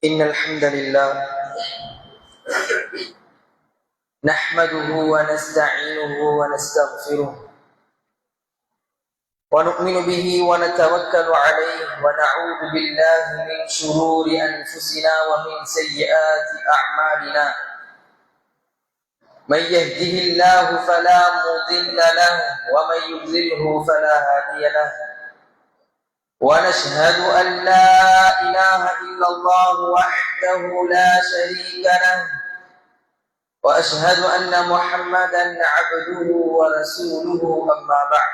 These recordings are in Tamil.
إن الحمد لله نحمده ونستعينه ونستغفره ونؤمن به ونتوكل عليه ونعوذ بالله من شرور أنفسنا ومن سيئات أعمالنا. من يهده الله فلا مضل له ومن يضلله فلا هادي له. ونشهد أن لا إله إلا الله وحده لا شريك له، وأشهد أن محمدا عبده ورسوله. أما بعد،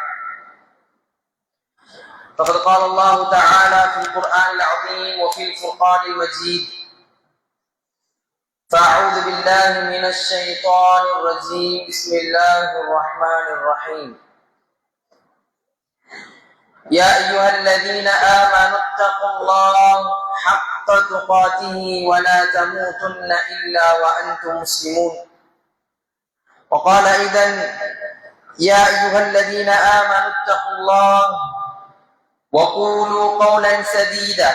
فقد قال الله تعالى في القرآن العظيم وفي الفرقان المجيد: فأعوذ بالله من الشيطان الرجيم. بسم الله الرحمن الرحيم. يا أيها الذين آمنوا اتقوا الله حق تقاته ولا تموتن إلا وأنتم مسلمون. وقال أيضا: يا أيها الذين آمنوا اتقوا الله وقولوا قولا سديدا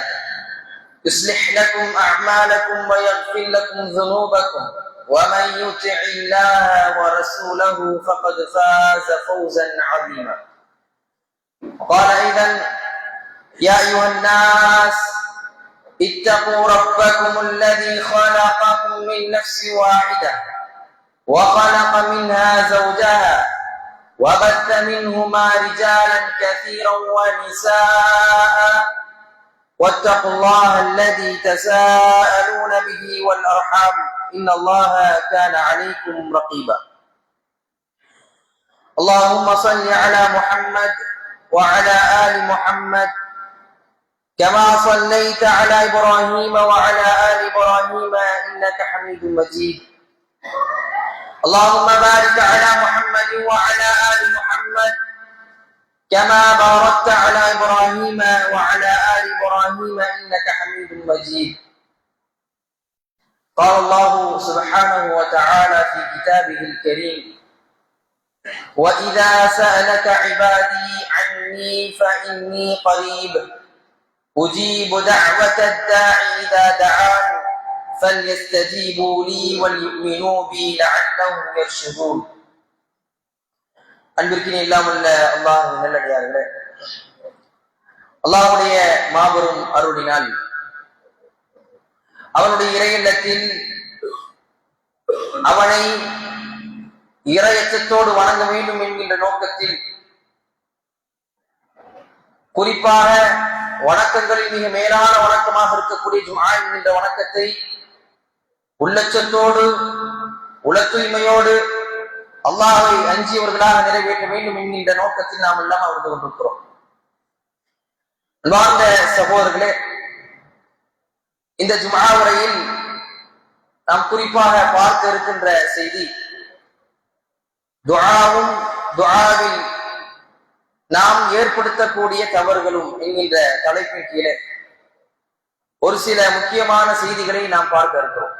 يصلح لكم أعمالكم ويغفر لكم ذنوبكم ومن يطع الله ورسوله فقد فاز فوزا عظيما. قال أيضا: يا أيها الناس اتقوا ربكم الذي خلقكم من نفس واحدة وخلق منها زوجها وبث منهما رجالا كثيرا ونساء واتقوا الله الذي تساءلون به والأرحام إن الله كان عليكم رقيبا. اللهم صل على محمد وعلى آل محمد كما صليت على إبراهيم وعلى آل إبراهيم إنك حميد مجيد. اللهم بارك على محمد وعلى آل محمد كما باركت على إبراهيم وعلى آل إبراهيم إنك حميد مجيد. قال الله سبحانه وتعالى في كتابه الكريم: وإذا سألك عبادي عني فإني قريب أجيب دعوة الداعي إذا دعان فليستجيبوا لي وليؤمنوا بي لعلهم يرشدون. அன்பிற்கினே இல்லாமல் அல்லாஹ் நல்லடியார்களே, அல்லாஹ்வுடைய மாபெரும் அருளினால் அவனுடைய இறையில்லத்தில் அவனை இறையச்சத்தோடு வணங்க வேண்டும் என்கின்ற நோக்கத்தில் குறிப்பாக வணக்கங்களில் மிக மேலான வணக்கமாக இருக்கக்கூடிய ஜும்ஆ என்கின்ற வணக்கத்தை உள்ளச்சத்தோடு உள தூய்மையோடு அல்லாஹ்வை அஞ்சியவர்களாக நிறைவேற்ற வேண்டும் என்கின்ற நோக்கத்தில் நாம் எல்லாம் அமர்ந்து கொண்டிருக்கிறோம். அன்பார்ந்த சகோதரர்களே, இந்த ஜும்ஆ உரையில் நாம் குறிப்பாக பார்க்க இருக்கின்ற செய்தி துஆவும் துஆவில் நாம் ஏற்படுத்தக்கூடிய தவறுகளும் என்கின்ற தலைப்பின் கீழே ஒரு சில முக்கியமான செய்திகளை நாம் பார்க்க இருக்கிறோம்.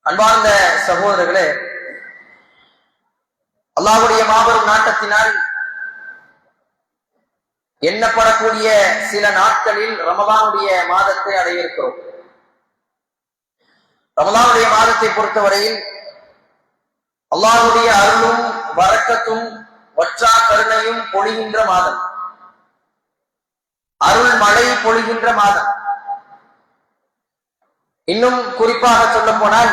அன்பார்ந்த சகோதரர்களே, அல்லாஹ்வுடைய மாபெரும் நாட்டத்தினால் எண்ணப்படக்கூடிய சில நாட்களில் ரமலானுடைய மாதத்தை அடைய இருக்கிறோம். ரமலானுடைய மாதத்தை பொறுத்தவரையில் அல்லாஹ்வுடைய அருளும் பரக்கத்தும் வற்றா கருணையும் பொழிகின்ற மாதம், அருள் மழை பொழிகின்ற மாதம். இன்னும் குறிப்பாக சொல்ல போனால்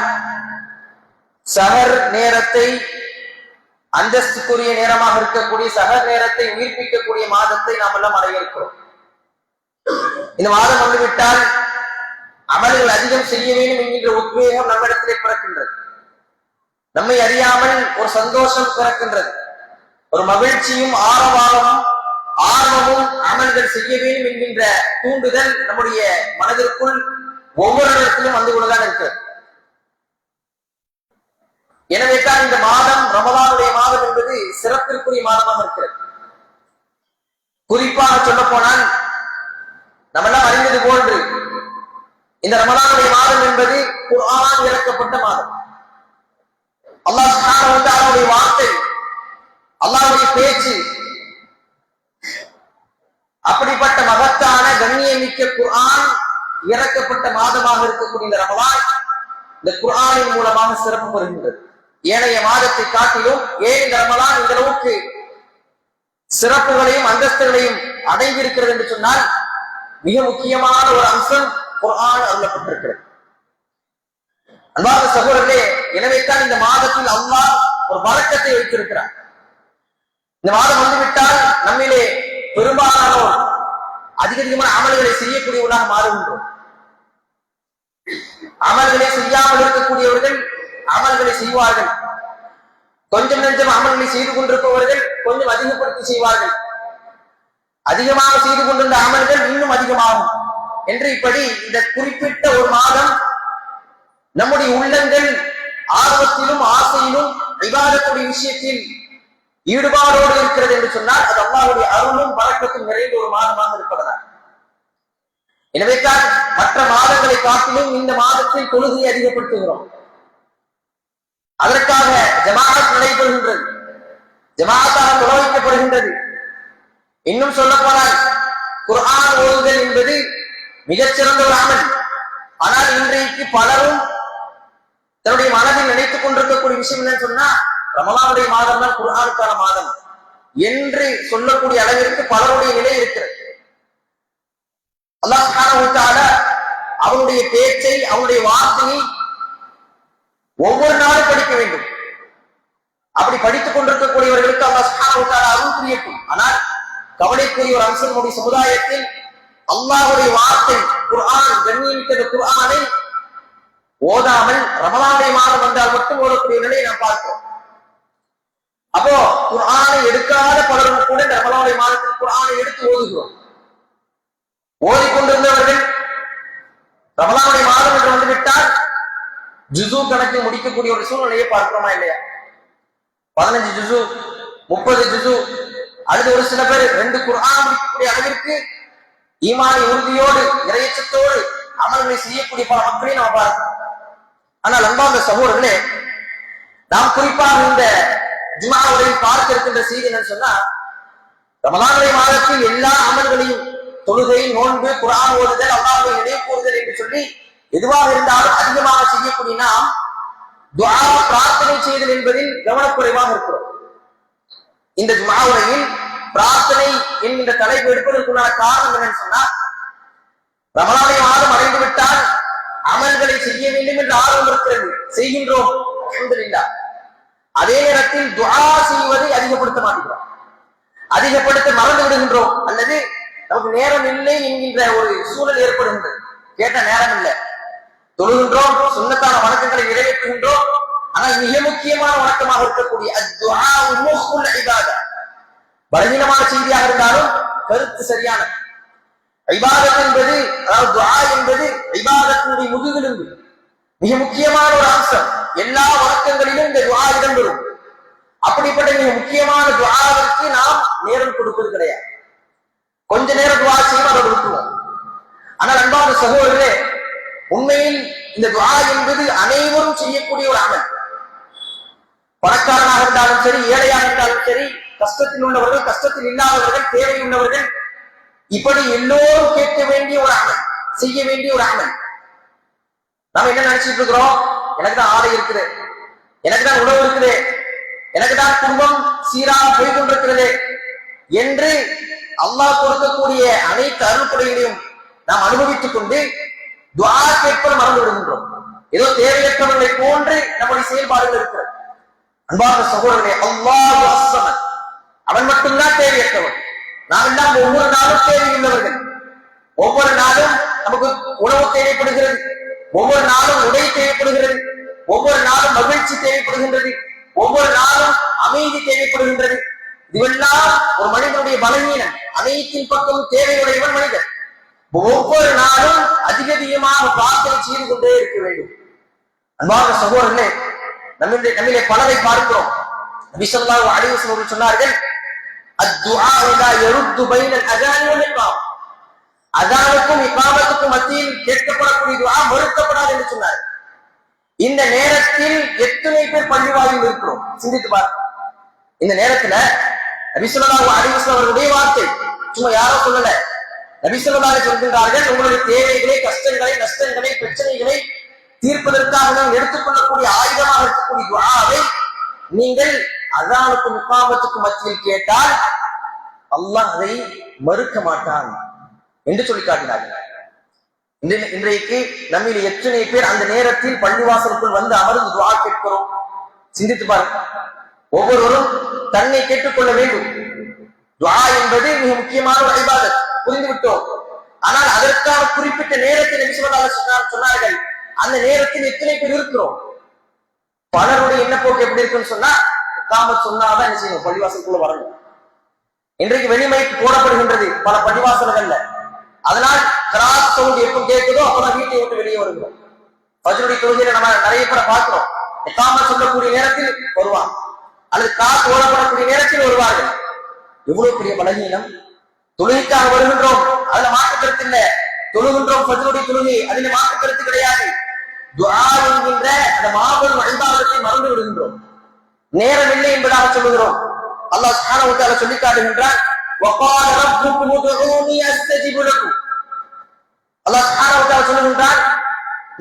சஹர் நேரத்தை, அந்தஸ்துக்குரிய நேரமாக இருக்கக்கூடிய சஹர் நேரத்தை உயிர்ப்பிக்கக்கூடிய மாதத்தை நாம் எல்லாம் அடைய இருக்கிறோம். இந்த மாதம் வந்துவிட்டால் அமல்கள் அதிகம் செய்ய வேண்டும் என்கின்ற உத்வேகம் நம்மிடத்திலே பிறக்கின்றது. நம்மை அறியாமல் ஒரு சந்தோஷம் பிறக்கின்றது, ஒரு மகிழ்ச்சியும் ஆர்வமும் அமல்கள் செய்ய வேண்டும் என்கின்ற தூண்டுதல் நம்முடைய மனதிற்குள் ஒவ்வொரு இடத்திலும் வந்து கொண்டுதான் இருக்கிறது. எனவே தான் இந்த மாதம் ரமலானுடைய மாதம் என்பது சிறப்பிற்குரிய மாதமாக இருக்கிறது. குறிப்பாக சொல்ல போனால் நம்மெல்லாம் அறிந்தது போன்று இந்த ரமலானுடைய மாதம் என்பது குர்ஆன் இறக்கப்பட்ட மாதம். அல்லாஹ் சுப்ஹானஹு வ தஆலாவுடைய வார்த்தை இறக்கப்பட்ட மாதமாக இருக்கக்கூடிய இந்த ரமலான் இந்த குர்ஆனின் மூலமாக சிறப்பு பெறுகின்றது. ஏனைய மாதத்தை காட்டிலும் ஏன் இந்த ரமலான் இந்த அளவுக்கு சிறப்புகளையும் அந்தஸ்துகளையும் அடங்கி இருக்கிறது என்று சொன்னால் மிக முக்கியமான ஒரு அம்சம் குர்ஆன் அருளப்பட்டிருக்கிறது. அன்பார்ந்த சகோதரர்களே, எனவே தான் இந்த மாதத்தில் அல்லாஹ் ஒரு பரக்கத்தை வைத்திருக்கிறார். இந்த மாதம் வந்துவிட்டால் நம்மிலே பெரும்பாலானோர் அதிகமான அமல்களை செய்யக்கூடியவர்களாக மாறுகின்றோம். அமல்களை செய்யாமல் இருக்கக்கூடியவர்கள் அமல்களை செய்வார்கள். கொஞ்சம் நெஞ்சம் அமல்களை செய்து கொண்டிருப்பவர்கள் கொஞ்சம் அதிகப்படுத்தி செய்வார்கள். அதிகமாக செய்து கொண்டிருந்த அமல்கள் இன்னும் அதிகமாகும் என்று இப்படி இந்த குறிப்பிட்ட ஒரு மாதம் நம்முடைய உள்ளங்கள் ஆர்வத்திலும் ஆசையிலும் இபாதத்துடைய விஷயத்தில் ஈடுபாடோடு இருக்கிறது என்று சொன்னால் அது அல்லாஹ்வுடைய அருளும் பரக்கத்தும் நிறைந்த ஒரு மாதமாக இருப்பதனால். எனவே தான் மற்ற மாதங்களை காட்டிலும் இந்த மாதத்தில் தொழுகையை அதிகப்படுத்துகிறோம். அதற்காக ஜமாஅத் நடைபெறுகின்றது, ஜமாஅத்தாக தொழுவிக்கப்படுகின்றது. இன்னும் சொல்ல போனால் குர்ஆன் ஓதுதல் என்பது மிகச்சிறந்த ஒரு அமல். ஆனால் இன்றைக்கு பலரும் தன்னுடைய மனதில் நினைத்துக் கொண்டிருக்கக்கூடிய விஷயம் என்னன்னு சொன்னா ரமலானுடைய மாதம் தான் குர்ஆனுக்கான மாதம் என்று சொல்லக்கூடிய அளவிற்கு பலருடைய நிலை இருக்கிறது. அல்லாஹ் சுப்ஹானஹு வ தஆலா அவனுடைய பேச்சை அவனுடைய வார்த்தையை ஒவ்வொரு நாளும் படிக்க வேண்டும். அப்படி படித்துக் கொண்டிருக்கக்கூடியவர்களுக்கு அல்லாஹ் சுப்ஹானஹு வ தஆலா அருள் புரியட்டும். ஆனால் கவலைக்குரிய ஒரு அம்சம் நம்முடைய சமுதாயத்தில் அல்லாஹ்வுடைய வார்த்தை குர்ஆன், கண்ணியமிக்க குர்ஆனை ஓதாமல் ரமலானுடைய மாதம் வந்தால் மட்டும் ஓடக்கூடிய நிலையை நாம் பார்க்கிறோம். அப்போ குர்ஆனை எடுக்காத பலரும் கூட இந்த ரமலானுடைய மாதத்தில் குர்ஆனை எடுத்து ஓதுகிறோம். ஓதிக்கொண்டிருந்தவர்கள் ரமலானுடைய மாதம் என்று வந்துவிட்டால் ஜுசு கணக்கில் முடிக்கக்கூடிய ஒரு சூழ்நிலையை பார்க்கிறோமா இல்லையா? 15 ஜுசு, 30 ஜுசு, அல்லது ஒரு சில பேர் 2 குர்ஆன் முடிக்கக்கூடிய அளவிற்கு ஈமானி உறுதியோடு இறையச்சத்தோடு அமல்களை செய்யக்கூடிய பல மக்களையும் நாம் பார்க்கிறோம். ஆனால் அன்பார்ந்த சகோதரர்களே, நாம் குறிப்பாக இந்த ஜும்ஆவுடைய பார்க்க இருக்கின்ற செய்தி என்னன்னு சொன்னா ரமலானுடைய மாதத்தில் எல்லா அமல்களையும் தொழுகை, நோன்பு, குர்ஆன் ஓதுதல், அல்லாஹ்வை நினைவு கூறுதல் என்று சொல்லி எதுவாக இருந்தாலும் அதிகமாக செய்யக்கூடிய நாம் துஆ பிரார்த்தனை செய்தல் என்பதில் கவனக்குறைவாக இருக்கிறோம். இந்த ஜும்ஆவுரையில் பிரார்த்தனை என்கின்ற தலைப்பு எடுப்பதற்குள்ளான காரணம் என்னன்னு சொன்னா ரமலானுடைய மாதம் அடைந்து விட்டால் அமல்களை செய்ய வேண்டும் என்று ஆர்வம் இருக்கிறது, செய்கின்றோம் அல்ஹம்துலில்லாஹ். அதே நேரத்தில் துஆ செய்வதை அதிகப்படுத்த மாட்டேங்கிறோம், அதிகப்படுத்த மறந்து விடுகின்றோம், அல்லது நமக்கு நேரம் இல்லை என்கின்ற ஒரு சூழல் ஏற்படுகின்றது. கேட்ட நேரம் இல்லை, தொழுகின்றோம், சுன்னத்தான வணக்கங்களை நிறைவேற்றுகின்றோம். ஆனால் மிக முக்கியமான வணக்கமாக இருக்கக்கூடிய அத்துஆ முஹ்ல் இபாதா, பலவீனமான செய்தியாக இருந்தாலும் கருத்து சரியான இபாதத் என்பது, அதாவது துஆ என்பது இபாதத்தினுடைய முதுகெலும்பு, மிக முக்கியமான ஒரு அம்சம். எல்லா வணக்கங்களிலும் இந்த துஆ இடம்பெறும். அப்படிப்பட்ட மிக முக்கியமான துஆவிற்கு நாம் நேரம் கொடுப்பது கிடையாது. கொஞ்ச நேரம் துஆ செய்யும், அதை விட்டுருவோம். ஆனால் அன்பான சகோதரர்களே, உண்மையில் இந்த துஆ என்பது அனைவரும் செய்யக்கூடிய ஒரு அமல். பணக்காரனாக இருந்தாலும் சரி, ஏழையாக இருந்தாலும் சரி, கஷ்டத்தில் உள்ளவர்கள், கஷ்டத்தில் இல்லாதவர்கள், தேவை உள்ளவர்கள், இப்படி எல்லோரும் கேட்க வேண்டிய ஒரு அமல், செய்ய வேண்டிய ஒரு அமல். நாம என்ன நினைச்சிட்டு இருக்கிறோம்? எனக்கு தான் ஆடை இருக்குது, எனக்கு தான் உணவு இருக்குது, எனக்கு தான் குடும்பம் சீராக போய் கொண்டிருக்கிறது என்று அல்லாஹ் கொடுக்கக்கூடிய அனைத்து அருள்கொடைகளையும் நாம் அனுபவித்துக் கொண்டு துஆ கேட்பது மறந்து விடுகின்றோம். ஏதோ தேவையற்றவர்களை போன்று நம்முடைய செயல்பாடுகள் இருக்கிறது. அன்பார்ந்த சகோதரர்களே, அல்லாஹு அஸ்ஸமத், அவன் மட்டும்தான் தேவையற்றவன். நாம் எல்லாம் ஒவ்வொரு நாளும் தேவையுள்ளவர்கள். ஒவ்வொரு நாளும் நமக்கு உணவு தேவைப்படுகிறது, ஒவ்வொரு நாளும் உடை தேவைப்படுகிறது, ஒவ்வொரு நாளும் மகிழ்ச்சி தேவைப்படுகின்றது, ஒவ்வொரு நாளும் அமைதி தேவைப்படுகின்றது. இதுவெல்லாம் ஒரு மனிதனுடைய பலவீனம். அனைத்தின் பக்கமும் தேவையுடையவன் மனிதன். ஒவ்வொரு நாளும் அதிகமாக பிரார்த்தனை செய்து கொண்டே இருக்க வேண்டும். அன்பார்ந்த சகோதரர்களே, நம்மிலே பலரை பார்க்கிறோம். நபி ஸல்லல்லாஹு அலைஹி வஸல்லம் சொன்னார்கள், அத்துஆ லா யருது பைனல் அஸான் வல் இகாம், அஸானுக்கும் இகாமத்துக்கும் மத்தியில் கேட்கப்படக்கூடிய துஆ மறுக்கப்படாது என்று சொன்னார். இந்த நேரத்தில் எத்தனை பேர் பள்ளிவாயில் இருக்கிறோம்? சிந்தித்து பாருங்க. இந்த நேரத்துல நபி ஸல்லல்லாஹு அலைஹி வஸல்லம் அவர்களுடைய வார்த்தை சும்மா யாரோ சொல்லல, நபி ஸல்லல்லாஹு அலைஹி வஸல்லம் சொல்கிறார்கள், உங்களுடைய தேவைகளை, கஷ்டங்களை, நஷ்டங்களை, பிரச்சனைகளை தீர்ப்பதற்காக எடுத்துக்கொள்ளக்கூடிய ஆயுதமாக இருக்கக்கூடிய துஆவை நீங்கள் அஸானுக்கும் இகாமத்துக்கும் மத்தியில் கேட்டால் அல்லாஹ் அதை மறுக்க மாட்டான் என்று சொல்லி காட்டினார்கள். இன்றைக்கு நம்மில் எத்தனை பேர் அந்த நேரத்தில் பள்ளிவாசலுக்குள் வந்து அமர்ந்து துஆ கேட்கிறோம்? சிந்தித்து பாருங்க. ஒவ்வொருவரும் தன்னை கேட்டுக்கொள்ள வேண்டும். துஆ என்பது மிக முக்கியமான ஒரு இபாதத், புரிந்துவிட்டோம். ஆனால் அதற்கான குறிப்பிட்ட நேரத்தை நபி ஸல்லல்லாஹு அலைஹி வஸல்லம் சொன்னார்கள். அந்த நேரத்தில் எத்தனை பேர் இருக்கிறோம்? பலருடைய எண்ணப்போக்கு எப்படி இருக்குன்னு சொன்னா, இகாமத் சொன்னாதான் என்ன செய்யணும், பள்ளிவாசலுக்குள்ள வரணும். இன்றைக்கு வெளிமைக்கு போடப்படுகின்றது பல பள்ளிவாசல்கள்ல. அதனால் கிராஸ் சவுண்ட் எப்ப கேட்குதோ அப்பதான் வீட்டை விட்டு வெளியே வருகிறோம். ஃபஜ்ருடைய தொழுகையில நம்ம நிறைய பேரை பார்க்கிறோம். இகாமத் சொல்லக்கூடிய நேரத்தில் வருவாங்க, அல்லது காசு ஓடப்படக்கூடிய நேரத்தில் வருவார்கள். எவ்வளவு பெரிய பலகீனம்! தொழுகைக்காக வருகின்றோம், அதுல மாற்று கருத்து இல்ல. தொழுகின்றோம் ஃபஜ்ருடைய தொழுகை, அதுல மாற்று கருத்து கிடையாது. துஆ என்கின்ற அந்த மாபெரும் இபாதத்தை மறந்து விடுகின்றோம். நேரம் இல்லை என்பதாக சொல்லுகிறோம். அல்லாஹ் சுப்ஹானஹு வ தஆலா சொல்லி காட்டுகின்றான், வகால ரப்புக்கும் உதுஊனி அஸ்தஜிபு லக்கும். அல்லாஹ் சுப்ஹானஹு வ தஆலா சொல்லுகின்றான்,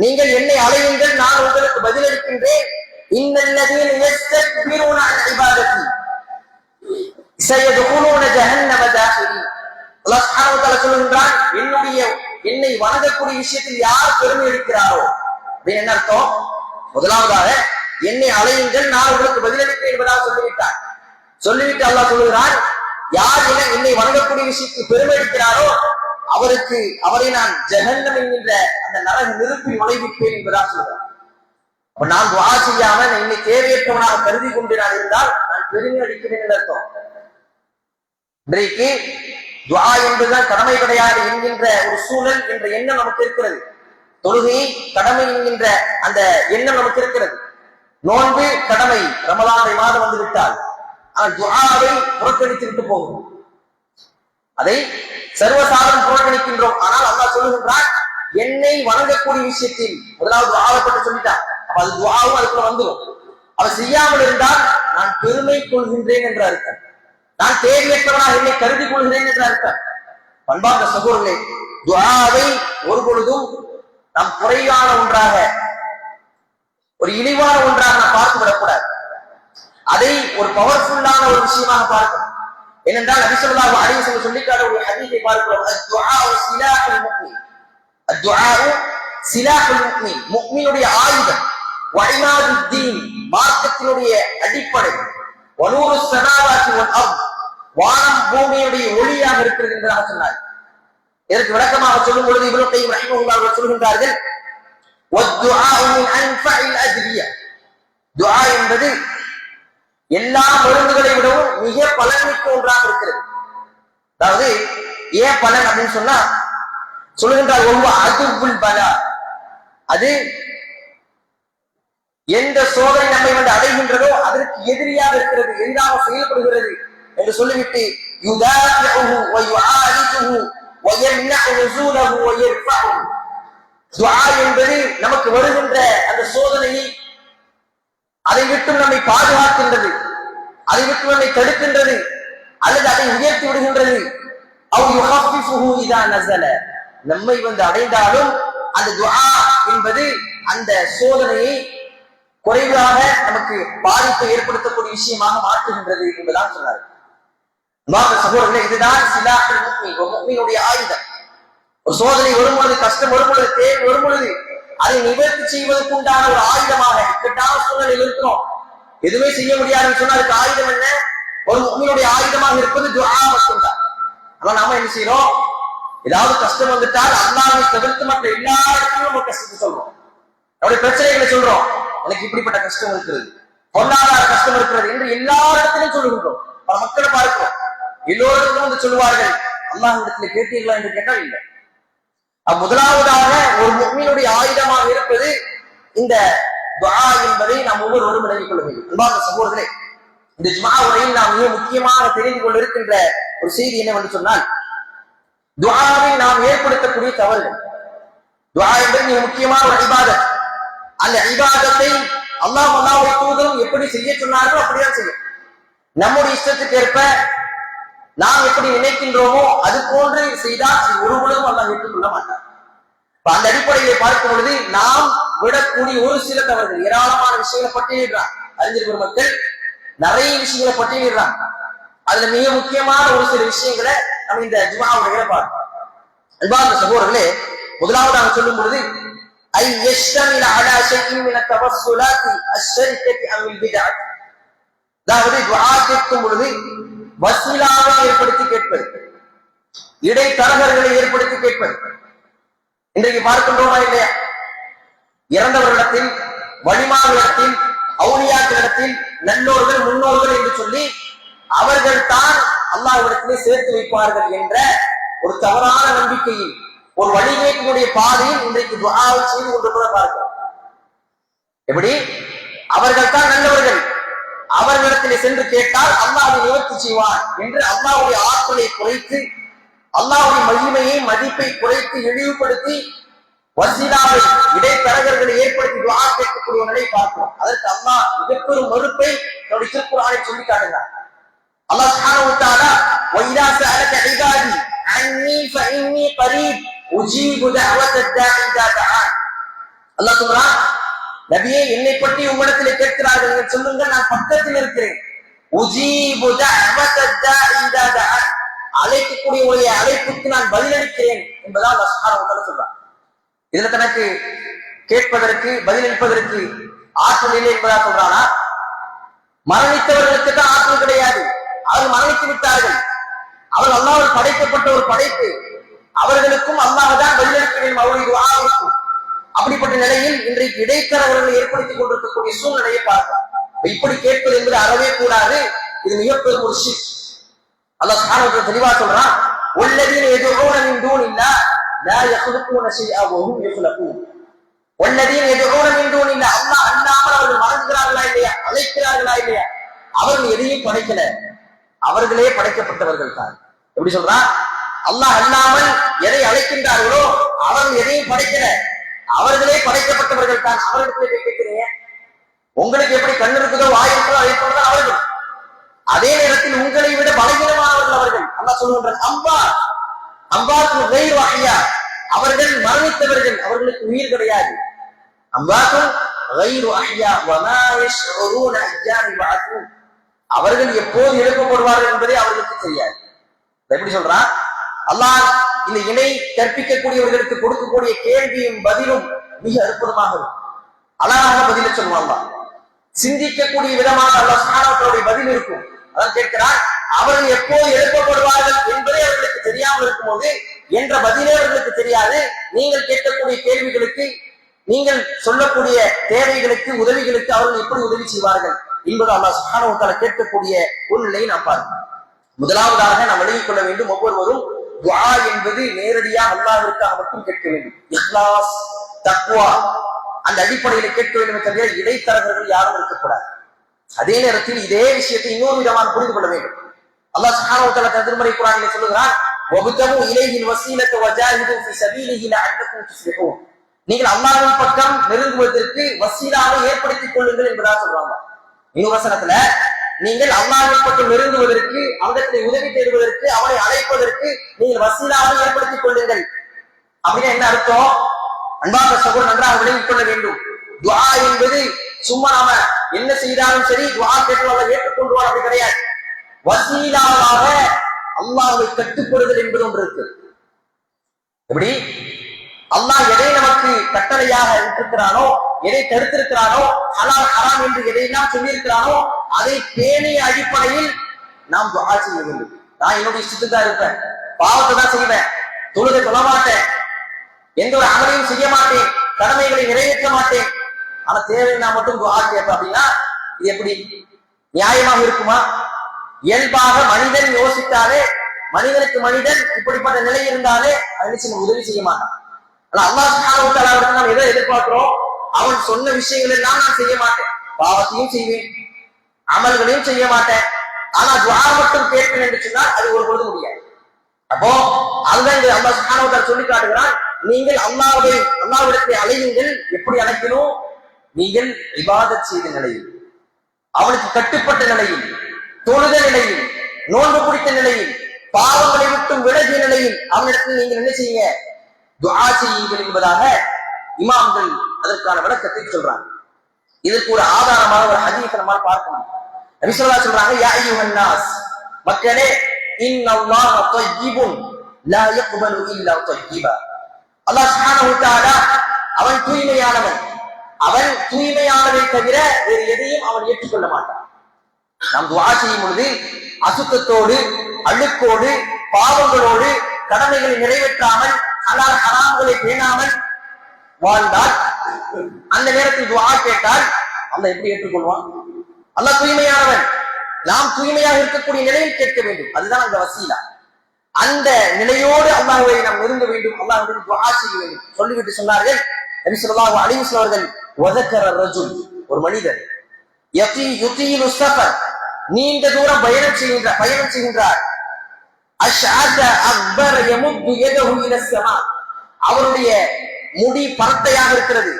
நீங்கள் என்னை அழையுங்கள், நான் உங்களுக்கு பதிலளிக்கின்றேன். இன்னல்லதீன யஸ்தக்பிரூன அன் இபாதத்தி சயதுகுலூன ஜஹன்னம தாஹிரீன். அல்லாஹ் சுப்ஹானஹு வ தஆலா சொல்லுகின்றான், என்னை வணங்கக்கூடிய விஷயத்தில் யார் பெருமை எடுக்கிறாரோ அப்படின்னு என்ன அர்த்தம்? முதலாவதாக என்னை அழையுங்கள், நான் உங்களுக்கு பதிலளிப்பேன் என்பதாக சொல்லிவிட்டார். சொல்லிவிட்டு அல்லாஹ் சொல்லுகிறான், யார் என்னை வணங்கக்கூடிய விஷயத்துக்கு பெருமை எடுக்கிறாரோ அவரை நான் ஜஹன்னம் என்கின்ற அந்த நரக நெருப்பில் நுழைவிப்பேன் என்பதாக சொல்லுகிறார். அப்ப நான் துஆ செய்யாம என்னை தேவையற்றவனாக கருதி கொண்டு நான் இருந்தால் நான் பெருமை அடிக்கிறேன் என்று அர்த்தம். இன்றைக்கு துஆ என்பதுதான் கடமை கிடையாது என்கின்ற ஒரு சூழல் என்ற எண்ணம் நமக்கு இருக்கிறது. தொழுகை கடமை என்கின்ற அந்த எண்ணம் நமக்கு இருக்கிறது. நோன்பு கடமை, ரமலானுடைய மாதம் வந்து விட்டால். ஆனால் துஆவை புறக்கணித்து விட்டு போகும், அதை சர்வசாதாரண புறக்கணிக்கின்றோம். ஆனால் அல்லாஹ் சொல்லுகின்றான், என்னை வணங்கக்கூடிய விஷயத்தில் முதலாவது துஆவை பற்றி சொல்லிட்டான். அப்ப அது துஆவும் அதுக்குள்ள வந்துடும். அவர் செய்யாமல் இருந்தால் நான் பெருமை கொள்கின்றேன் என்ற அர்த்தம், நான் தேவையற்றவனாக என்னை கருதி கொள்கிறேன் என்ற அர்த்தம். பண்பார்ந்த சகோதரர்களே, துஆவை ஒரு பொழுதும் நாம் குறைவான ஒன்றாக, ஒரு இழிவான ஒன்றாக நாம் பார்த்து விடக்கூடாது. அதை ஒரு பவர்ஃபுல்லான ஒரு விஷயமாக பார்க்கணும். ஏனென்றால் நபி ஸல்லல்லாஹு அலைஹி வஸல்லம் சொல்லிக்காட்ட ஒரு ஹதீஸை பார்க்கிறோம், அத்துஆஉ சிலாஹுல் முஃமின். அத்துஆஉ சிலாஹுல் முஃமின், முஃமினுடைய ஆயுதம். வஇமாதுத்தீன், மார்க்கத்தினுடைய அடிப்படை. வனூரு ஸமாவாத்தி வல் அர்த், வானம் பூமியுடைய ஒளியாக இருக்கிறது என்பதாக சொன்னார். இதற்கு விளக்கமாக சொல்லும் பொழுது இப்னு கய்யிம் ரஹிமஹுல்லாஹ் அவர்கள் சொல்கின்றார்கள், வத்துஆஉ மின் அன்ஃபஇல் அத்வியா. துஆ என்பது எல்லா மருந்துகளை விடவும் மிக பலன்மிக்க ஒன்றாக இருக்கிறது. அதாவது ஏன் பலன் அப்படின்னு சொன்னா சொல்லுகின்றார், அதுபுல் பலா, அது எந்த சோதனை நம்மை வந்து அடைகின்றதோ அதற்கு எதிரியாக இருக்கிறது, எதிராக செயல்படுகிறது என்று சொல்லிவிட்டு யுதாஃபிஉஹு வ யுஆலிஜுஹு வ யம்னஉ நுஸூலஹு வ யர்ஃபஉஹு. துஆ என்பது நமக்கு வருகின்ற அந்த சோதனையை அதை விட்டு நம்மை பாதுகாக்கின்றது, அதை விட்டு நம்மை தடுக்கின்றது, அல்லது அதை உயர்த்தி விடுகின்றது. அவ் யுஹஃபிஃபுஹு இதா நஸல, நம்மை வந்து அடைந்தாலும் அந்த துஆ என்பது அந்த சோதனையை குறைவாக நமக்கு பாதிப்பை ஏற்படுத்தக்கூடிய விஷயமாக மாற்றுகின்றது என்பதாக சொன்னார். சகோதரர்களே, இதுதான் சிலாஹுல் முஃமின், முஃமினுடைய ஆயுதம். ஒரு சோதனை வரும்பொழுது, கஷ்டம் வரும்பொழுது, தேவை வரும்பொழுது அதை நிவர்த்தி செய்வதற்கு உண்டான ஒரு ஆயுதமாக இக்கட்டான சூழ்நிலையில் இருக்கிறோம், எதுவுமே செய்ய முடியாதுன்னு சொன்னா அதுக்கு ஆயுதம் என்ன? ஒரு முஃமினுடைய ஆயுதமாக இருப்பது துஆ மட்டும்தான். ஆனா நாம என்ன செய்யறோம்? ஏதாவது கஷ்டம் வந்துட்டால் அல்லாஹ்வை தவிர்த்து மற்ற எல்லா இடத்திலும் நம்ம கஷ்டத்தை சொல்றோம், நம்முடைய பிரச்சனைகளை சொல்றோம். எனக்கு இப்படிப்பட்ட கஷ்டம் இருக்கிறது, பொருளாதார கஷ்டம் இருக்கிறது என்று எல்லா இடத்திலும் சொல்லுகின்றோம். பல மக்களை பார்க்கிறோம், எல்லோருக்கும் வந்து சொல்லுவார்கள், அல்லாஹ் இடத்துல கேட்டீர்களா என்று கேட்டால் இல்லை. முதலாவதாக ஒரு முஃமினுடைய ஆயுதமாக இருப்பது இந்த துஆ என்பதை நாம் ஒவ்வொருவரும் விளங்கிக் கொள்ள வேண்டும். அன்பார்ந்த சகோதரர்களே, இந்த ஜும்ஆ உரையில் நாம் மிக முக்கியமாக தெரிந்து கொண்டிருக்கின்ற ஒரு செய்தி என்னவென்று சொன்னால், துஆவில் நாம் ஏற்படுத்தக்கூடிய தவறுகள். துஆ என்பது மிக முக்கியமான ஒரு இபாதத். அந்த இபாதத்தை அல்லாஹ்வுடைய தூதரும் எப்படி செய்ய சொன்னார்களோ அப்படிதான் செய்யும். நம்முடைய இஷ்டத்துக்கு ஏற்ப நாம் எப்படி நினைக்கின்றோமோ அது போன்று செய்தால் அது ஒரு பொழுதும் அல்லாஹ் ஏற்றுக்கொள்ள மாட்டார். அந்த அடிப்படையை பார்க்கும் பொழுது நாம் விடக்கூடிய ஒரு சில தவறுகள், ஏராளமான விஷயங்களை பட்டியலிடுறான் அறிஞர் பெருமக்கள், நிறைய விஷயங்களை பட்டியலிடுறாங்க. அதுல மிக முக்கியமான ஒரு சில விஷயங்களை நம்ம இந்த ஜும்ஆவுடைய பார்ப்போம். அன்பார்ந்த சகோதரர்களே, முதலாவது நாங்கள் சொல்லும் பொழுது ஐ யஷ்தமில அலா ஷைஇன் மின தவஸ்ஸுலாத்தி அஷ்ஷரிகத்தி அமில் பித்அத், அதாவது துஆ கேட்கும் பொழுது வசீலாவை ஏற்படுத்தி கேட்பது, இடைத்தரகர்களை ஏற்படுத்தி கேட்பது. இன்றைக்கு பார்க்கின்றோமா இல்லையா? இறந்தவர்களிடத்தில், வழிமார்களிடத்தில், அவுலியாக்களிடத்தில், நல்லோர்கள் முன்னோர்கள் என்று சொல்லி அவர்கள் தான் அல்லாஹ்விடத்திலே சேர்த்து வைப்பார்கள் என்ற ஒரு தவறான நம்பிக்கையில், ஒரு வழிகேட்டினுடைய பாதையில் இன்றைக்கு துஆவை செய்து கொண்டிருப்பதை பார்க்கிறோம். எப்படி அவர்கள் தான் நல்லவர்கள், அவர்களிடத்திலே சென்று கேட்டால் அல்லாஹ் அதை நிவர்த்தி செய்வான் என்று அல்லாஹ்வுடைய ஆற்றலை குறைத்து, அல்லாஹ்வுடைய மகிமையை மதிப்பை குறைத்து இழிவுபடுத்தி வசீலாவை இடைத்தரகர்களை ஏற்படுத்தி துஆ கேட்கக்கூடிய நிலை பார்க்கிறோம். அதற்கு அல்லாஹ் மிகப்பெரும் மறுப்பை தன்னுடைய திருக்குர்ஆனில் சொல்லி காட்டுகிறார். அல்லாஹ் சுப்ஹானஹு வ தஆலா வஇதா சஅலக இபாதி அன்னி ஃபஇன்னி கரீப் உஜீபு தஅவத்தத் தாஇ இதா தஆன். அல்லாஹ் சொல்றான், நபியே என்னை பற்றி உம்மிடத்தில் கேட்கிறார்கள், நீங்கள் சொல்லுங்கள் நான் பக்கத்தில் இருக்கிறேன். உஜீபு தஅவத்தத் தாஇ இதா தஆன், அழைக்கக்கூடிய உடைய அழைப்புக்கு நான் பதிலளிக்கிறேன் என்பதா அல்லாஹ் சுப்ஹானஹு வ தஆலா சொல்றான். இதுல தனக்கு கேட்பதற்கு பதிலளிப்பதற்கு ஆற்றல் இல்லை என்பதா சொல்றானா? மரணித்தவர்களுக்கு தான் ஆற்றல் கிடையாது, அவர்கள் மரணித்து விட்டார்கள், அவர்கள் அல்லாஹ்வால் படைக்கப்பட்ட ஒரு படைப்பு, அவர்களுக்கும் அல்லாஹ் தான் பதிலளிக்க வேண்டும் அவருடைய துஆவுக்கும். அப்படிப்பட்ட நிலையில் இன்றைக்கு இடைத்தரகர்களை ஏற்படுத்திக் கொண்டிருக்கக்கூடிய சூழ்நிலையை பார்க்கிறோம். இப்படி கேட்பது என்பது அறவே கூடாது, இது மிகப்பெரும் ஒரு ஷிர்க். அல்லாஹ் சுப்ஹானஹு வ தஆலா தெளிவா சொல்றான், வல்லதீன யதுஊன மின் தூனில்லாஹ் லா யഖ்லுகூன ஷைஅன் வ ஹும் யഖ்லுகூன். வல்லதீன யதுஊன மின் தூனில்லாஹ், அல்லாஹ் அல்லாமல் அவர்கள் வணங்குகிறார்களா இல்லையா, அழைக்கிறார்களா இல்லையா, அவர்கள் எதையும் படைக்கல, அவர்களே படைக்கப்பட்டவர்கள் தான். எப்படி சொல்றான்? அல்லாஹ் அல்லாமல் எதை அழைக்கின்றார்களோ அவர்கள் எதையும் படைக்கல, அவர்களே படைக்கப்பட்டவர்கள் தான். அவர்களுக்கு கேட்கிறீங்க, உங்களுக்கு எப்படி கண் இருக்குதோ வாய் இருக்குதோ அதே போலதான் அவர்கள். அதே நேரத்தில் உங்களை விட பலகீனமானவர்கள் அவர்கள். அல்லாஹ் சொல்கின்றான், அம்பாத்துல் கைரு அஹ்யா, அவர்கள் மரணித்தவர்கள், அவர்களுக்கு உயிர் கிடையாது. அம்பாத்துல் கைரு அஹ்யா வமா யஷ்உரூன அய்யான யபஅஸூன், அவர்கள் எப்போது எழுப்பப்படுவார்கள் என்பதை அவர்களுக்கு தெரியாது. எப்படி சொல்றான்? அல்லாஹ் இந்த இணை கற்பிக்கக்கூடியவர்களுக்கு கொடுக்கக்கூடிய கேள்வியும் பதிலும் மிக அற்புதமாக இருக்கும். அழகாக பதில சொல்லுவாங்க, சிந்திக்கக்கூடிய விதமாக அல்லாஹ் சுப்ஹானஹு வ தஆலாவுடைய பதில் இருக்கும். அதான் கேட்கிறான், அவர்கள் எப்போது எழுப்பப்படுவார்கள் என்பதை அவர்களுக்கு தெரியாமல் இருக்கும்போது என்ற பதிலே அவர்களுக்கு தெரியாது. நீங்கள் கேட்கக்கூடிய கேள்விகளுக்கு, நீங்கள் சொல்லக்கூடிய தேவைகளுக்கு, உதவிகளுக்கு அவர்கள் எப்படி உதவி செய்வார்கள் என்பது அல்லாஹ் சுப்ஹானஹு வ தஆலா கேட்கக்கூடிய ஒரு நிலையை நாம் பார்க்கிறோம். முதலாவதாக நாம் விளங்கிக் கொள்ள வேண்டும், ஒவ்வொருவரும் துஆ என்பது நேரடியாக அல்லாஹ்விற்காக மட்டும் கேட்க வேண்டும். இஹ்லாஸ், தக்வா, அந்த அடிப்படையில கேட்க வேண்டும் தவிர இடைத்தரகர்கள் யாரும் இருக்கக்கூடாது. அதே நேரத்தில் இதே விஷயத்தை இன்னொரு விதமாக புரிந்து கொள்ள வேண்டும். அல்லாஹ் சுப்ஹானஹு வ தஆலா திருமறை குர்ஆனிலே சொல்கிறார், வபுதகு இலைஹில் வஸீலத வஜாஹிது ஃபீ ஸபீலிஹி லஅல்லகும் துஃப்லிஹூன், நீங்கள் அல்லாஹ்வின் பக்கம் நெருங்குவதற்கு வசீலாவை ஏற்படுத்திக் கொள்ளுங்கள் என்பதாக சொல்றாங்க. இன்னொரு வசனத்துல, நீங்கள் அல்லாஹ்வின் பக்கம் நெருங்குவதற்கு, அவரிடத்தை உதவி தேடுவதற்கு, அவனை அழைப்பதற்கு நீங்கள் வசீலாவை ஏற்படுத்திக் கொள்ளுங்கள். அப்படின்னா என்ன அர்த்தம்? அன்பார்ந்த சகோதரர் நன்றாக விளங்கிக் கொள்ள வேண்டும். துஆ என்பது சும்மா நாம என்ன செய்தாலும் சரி துஆ கேட்கலாம் ஏற்றுக்கொள்வார் அப்படி கிடையாது. வசீலாவாக அல்லாஹ்வை கட்டுப்படுதல் என்பது ஒன்று இருக்கு. எப்படி அல்லாஹ் எதை நமக்கு கட்டளையாக இருக்கிறானோ, எதை தடுத்திருக்கிறானோ, ஹலால் ஹராம் என்று எதையெல்லாம் சொல்லியிருக்கிறானோ அதை பேணிய அடிப்படையில் நாம் துஆ செய்ய வேண்டும். நான் என்னுடைய இஷ்டத்துக்கு தான் இருப்பேன், பாவத்தை தான் செய்வேன், தொழுகை சொல்ல மாட்டேன், எந்த ஒரு அமலையும் செய்ய மாட்டேன், கடமைகளை நிறைவேற்ற மாட்டேன், ஆனா தேவை நான் மட்டும் துஆ கேட்பேன் அப்படின்னா இது எப்படி நியாயமாக இருக்குமா? இயல்பாக மனிதன் யோசித்தாலே, மனிதனுக்கு மனிதன் இப்படிப்பட்ட நிலை இருந்தாலே அது உதவி செய்ய மாட்டான். ஆனா அல்லாஹ் சுப்ஹானஹு வ தஆலா நாம் எதை எதிர்பார்க்கிறோம்? அவன் சொன்ன விஷயங்கள் எல்லாம் நான் செய்ய மாட்டேன், பாவத்தையும் செய்வேன், அமல்களையும் செய்ய மாட்டேன், ஆனா துஆ மட்டும் கேட்பேன் என்று சொன்னால் அது ஒரு பொழுது முடியாது. அப்போ அதுதான் இங்க அல்லாஹ் சுப்ஹானஹு வ தஆலா சொல்லி காட்டுகிறான், நீங்கள் அல்லாஹ்விடத்தை அழையுங்கள். எப்படி அழைக்கணும்? நீங்கள் இபாதத் செய்த நிலையில், அவனுக்கு கட்டுப்பட்ட நிலையில், தொழுத நிலையில், நோன்பு பிடித்த நிலையில், பாவங்களை விட்டும் விலகிய நிலையில் அவனிடத்தில் நீங்கள் என்ன செய்யுங்க, துஆ செய்யுங்கள் என்பதாக இமாம்கள் அதற்கான விளக்கத்தை சொல்றாங்க. இதற்கு ஒரு ஆதாரமாக ஒரு ஹதீஸை நம்மால் பார்க்கணும். நபி ஸல்லல்லாஹு அலைஹி வஸல்லம் சொல்றாங்க, யா அய்யுஹன் நாஸ், மக்களே, இன்னல்லாஹ தய்யிபுன் லா யக்பலு இல்லா தய்யிபா. அல்லாஹ் சுப்ஹானஹு வ தஆலா அவன் தூய்மையானவன், அவன் தூய்மையானதை தவிர வேறு எதையும் அவன் ஏற்றுக்கொள்ள மாட்டான். நாம் துஆ செய்யும் பொழுது அசுத்தத்தோடு, அழுக்கோடு, பாவங்களோடு, கடமைகளை நிறைவேற்றாமல், ஹலால் ஹராம்களை பேணாமல் வாழ்ந்தால், அந்த நேரத்தில் துஆ கேட்டால் அல்லாஹ் எப்படி ஏற்றுக்கொள்வான்? அல்லாஹ் தூய்மையானவன், நாம் தூய்மையாக இருக்கக்கூடிய நிலையில் கேட்க வேண்டும். அதுதான் அந்த வசீலா. அந்த நிலையோடு அல்லாஹ்வை நாம் நெருங்க வேண்டும், அல்லாஹ்விடம் துஆ செய்ய வேண்டும். சொல்லிவிட்டு சொன்னார்கள் நபி ஸல்லல்லாஹு அலைஹி வஸல்லம் அவர்கள், வதக்கர ரஜுல், ஒரு மனிதர் யுதீலு ஸஃபர், நீண்ட தூரம் பயணம் செய்கின்றார். அஷ்அஸ அக்பர யமுத்து யதஹு இல ஸமா, அவருடைய முடி பரட்டையாக இருக்கிறது,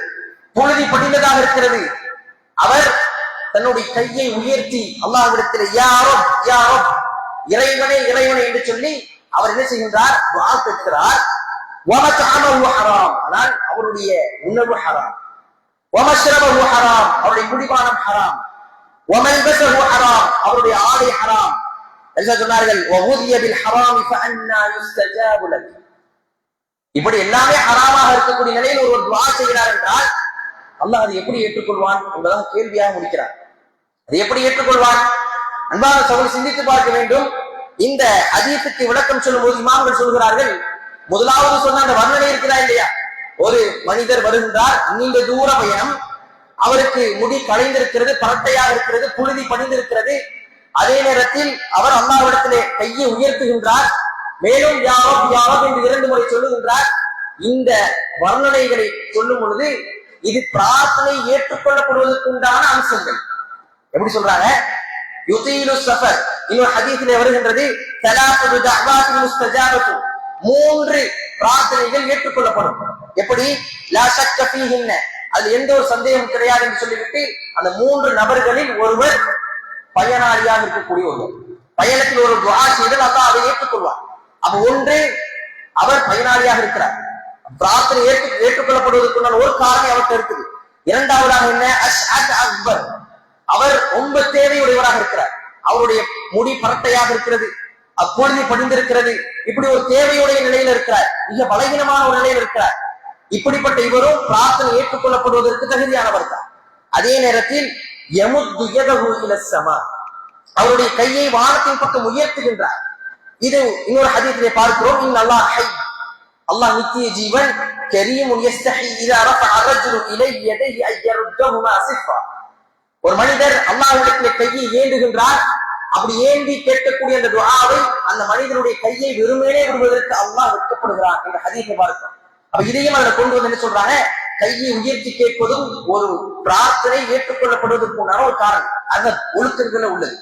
புழுதி படிந்ததாக இருக்கிறது. அவர் தன்னுடைய கையை உயர்த்தி அல்லாஹ்விடத்தில் யா ரப் யா ரப், இறைவனே இறைவனே என்று சொல்லி அவர் என்ன செய்கின்றார், துஆ கேட்கிறார். வமதஅமஹு ஹராம், ஆனால் அவருடைய உணவு ஹராம். வமஷ்ரபஹு ஹராம், அவருடைய குடிபானம் ஹராம். வமல்பஸஹு ஹராம், அவருடைய ஆடை ஹராம். அல்லாஹ் சொன்னார்கள், வஹுதிய பில் ஹராம் ஃபஅன்னா யுஸ்தஜாபு லக். இப்படி எல்லாமே ஹராமாக இருக்கக்கூடிய நிலையில் ஒருவர் துஆ செய்கிறார் என்றால் அல்லாஹ் அதை எப்படி ஏற்றுக்கொள்வான் என்பதாக கேள்வியாக முடிக்கிறார். அதை எப்படி ஏற்றுக்கொள்வான்? அன்பான சகோதரர், சிந்தித்து பார்க்க வேண்டும். இந்த ஹதீஸுக்கு விளக்கம் சொல்லும் போது இமாம்கள் சொல்கிறார்கள், முதலாவது சொன்ன அந்த வர்ணனை இருக்கிறா இல்லையா, ஒரு மனிதர் வருகின்றார், நீண்ட தூர பயணம், அவருக்கு முடி களைந்திருக்கிறது, பரட்டையாக இருக்கிறது, புழுதி படிந்திருக்கிறது. அதே நேரத்தில் அவர் அல்லாஹ்விடத்திலே கையை உயர்த்துகின்றார், மேலும் யா ரப் யா ரப் என்று 2 முறை சொல்லுகின்றார். இந்த வர்ணனைகளை சொல்லும் பொழுது இது பிரார்த்தனை ஏற்றுக்கொள்ளப்படுவதற்கு உண்டான அம்சங்கள். எப்படி சொல்றாங்க? யுதீலு ஸஃபர், இன்னொரு ஹதீஸிலே வருகின்றது, ஸலாத்து தஅவாத்து முஸ்தஜாபத்து, 3 பிரார்த்தனைகள் ஏற்றுக்கொள்ளப்படும். எப்படி? லா ஷக்க ஃபீஹின்ன, அது எந்த ஒரு சந்தேகம் கிடையாது என்று சொல்லிவிட்டு அந்த 3 நபர்களில் ஒருவர் பயனாளியாக இருக்கக்கூடிய ஒருவர். பயணத்தில் ஒரு துஆ செய்தால் அல்லாஹ் அதை ஏற்றுக்கொள்வார். அப்ப ஒன்று, அவர் பயனாளியாக இருக்கிறார், பிரார்த்தனை ஏற்றுக்கொள்ளப்படுவதற்குள்ள ஒரு காரணம் அவர்கிட்ட இருக்குது. இரண்டாவதாக என்ன? அஷ்அத் அக்பர், அவர் ரொம்ப தேவையுடையவராக இருக்கிறார், அவருடைய முடி பரட்டையாக இருக்கிறது, அப்பொழுது படிந்திருக்கிறது, இப்படி ஒரு தேவையுடைய நிலையில் இருக்கிறார், மிக பலகீனமான ஒரு நிலையில் இருக்கிறார். இப்படிப்பட்ட இவரும் பிரார்த்தனை ஏற்றுக்கொள்ளப்படுவதற்கு தகுதியானவர் தான். அதே நேரத்தில் யமுத்து யதஹு இல ஸமா, அவருடைய கையை வானத்தின் பக்கம் உயர்த்துகின்றார். இது இன்னொரு ஹதீஸிலே பார்க்கிறோம், இன்னல்லாஹ் ஹய், அல்லாஹ் நித்திய ஜீவன், கரீமுன் யஸ்தஹி இதா ரஃபஅ ரஜுலு இலைஹி யதைஹி அய்யருத்தஹுமா சிஃபா. ஒரு மனிதர் அல்லாஹ்விடத்திலே கையை ஏந்துகின்றார், அப்படி ஏந்தி கேட்கக்கூடிய அந்த துஆவை அந்த மனிதனுடைய கையை வெறுமனே விடுவதற்கு அல்லாஹ் வெட்கப்படுகிறான் என்ற ஹதீஸை பார்க்கிறோம். அப்ப இதையும் அதுல கொண்டு வந்து என்ன சொல்றாங்க, கையை உயர்த்தி கேட்பதும் ஒரு பிரார்த்தனை ஏற்றுக்கொள்ளப்படுவதற்கு ஒரு காரணம், அந்த ஒழுக்கங்கள் உள்ளது.